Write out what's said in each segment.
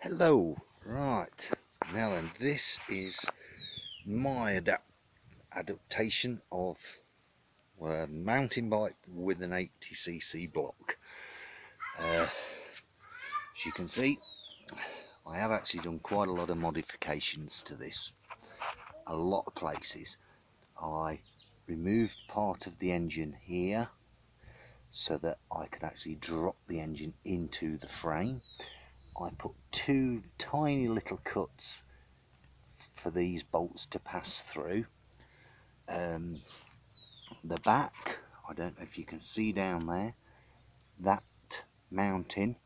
Hello, right, now then, this is my adaptation of a mountain bike with an 80cc block. As you can see, I have actually done quite a lot of modifications to this, a lot of places. I removed part of the engine here so that I could actually drop the engine into the frame. I put two tiny little cuts for these bolts to pass through. The back, I don't know if you can see down there, that mounting,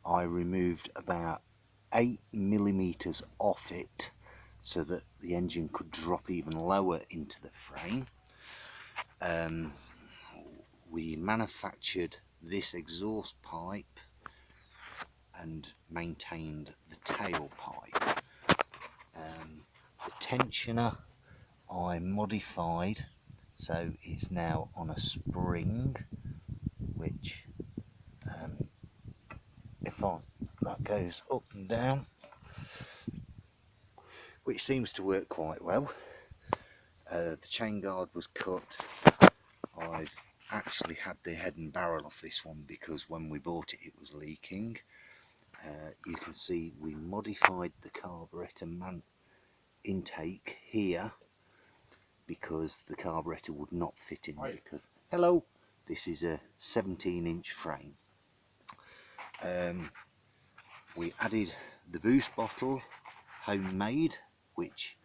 I removed about 8mm off it so that the engine could drop even lower into the frame. We manufactured this exhaust pipe and maintained the tailpipe. The tensioner I modified so it's now on a spring, which that goes up and down, which seems to work quite well. The chain guard was cut. I've actually had the head and barrel off this one because when we bought it, it was leaking. You can see we modified the carburetor intake here because the carburetor would not fit in. Because hello, this is a 17-inch frame. We added the boost bottle, homemade, which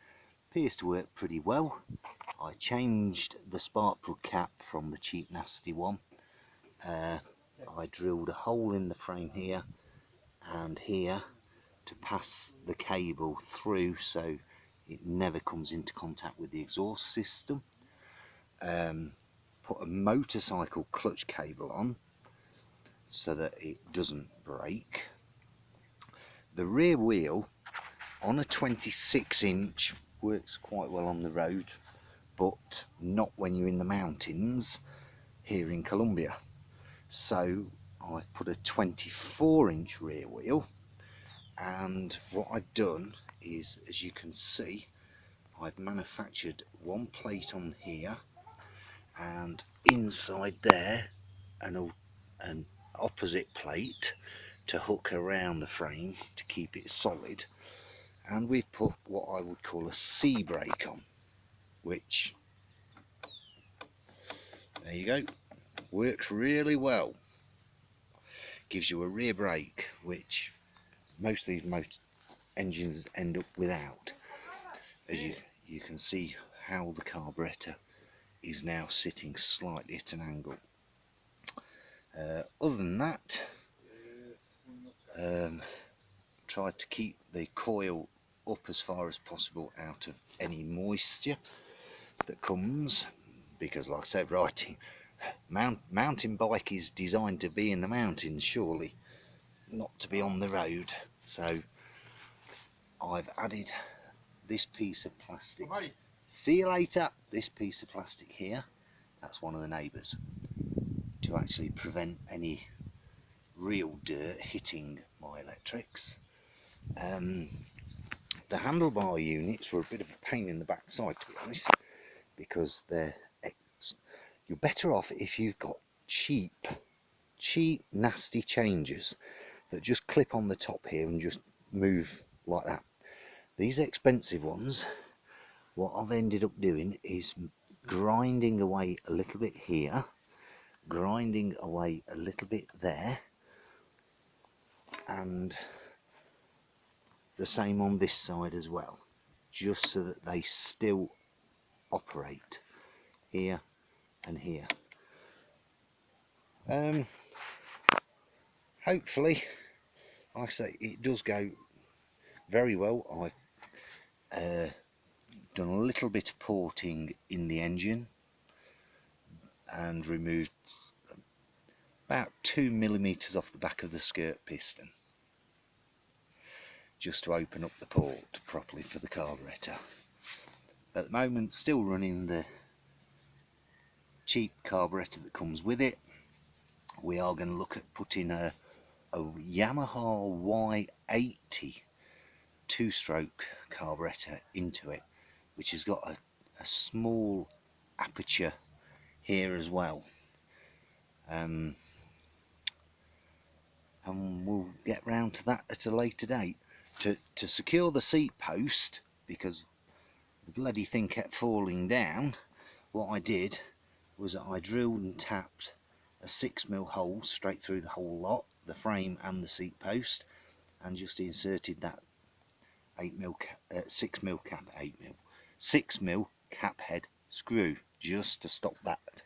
appears to work pretty well. I changed the spark plug cap from the cheap nasty one. I drilled a hole in the frame here and here to pass the cable through so it never comes into contact with the exhaust system. Put a motorcycle clutch cable on so that it doesn't break. The rear wheel on a 26-inch works quite well on the road, but not when you're in the mountains here in Colombia. So I put a 24-inch rear wheel, and what I've done is, as you can see, I've manufactured one plate on here and inside there an opposite plate to hook around the frame to keep it solid, and we've put what I would call a C brake on, which, there you go, works really well. Gives you a rear brake, which most of these engines end up without. As you can see how the carburetor is now sitting slightly at an angle. Other than that, tried to keep the coil up as far as possible out of any moisture that comes, because like I said, mountain bike is designed to be in the mountains, surely not to be on the road. So I've added this piece of plastic. See you later. This piece of plastic here, that's one of the neighbours, to actually prevent any real dirt hitting my electrics. The handlebar units were a bit of a pain in the backside, to be honest, because you're better off if you've got cheap nasty changes that just clip on the top here and just move like that. These expensive ones, what I've ended up doing is grinding away a little bit here, grinding away a little bit there, and the same on this side as well, just so that they still operate here and here. Hopefully, like I say, it does go very well. I've done a little bit of porting in the engine and removed about 2mm off the back of the skirt piston, just to open up the port properly for the carburetor. At the moment, still running the cheap carburetor that comes with it. We are going to look at putting a a Yamaha Y80 two-stroke carburettor into it, which has got a small aperture here as well, and we'll get round to that at a later date. To secure the seat post, because the bloody thing kept falling down, what I did was I drilled and tapped a 6mm hole straight through the whole lot, the frame and the seat post, and just inserted that 6mm cap head screw just to stop that,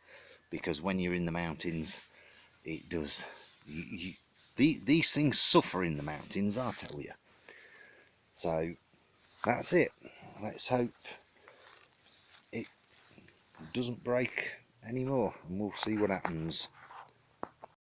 because when you're in the mountains it does, these things suffer in the mountains, I tell you. So that's it. Let's hope it doesn't break anymore, and we'll see what happens.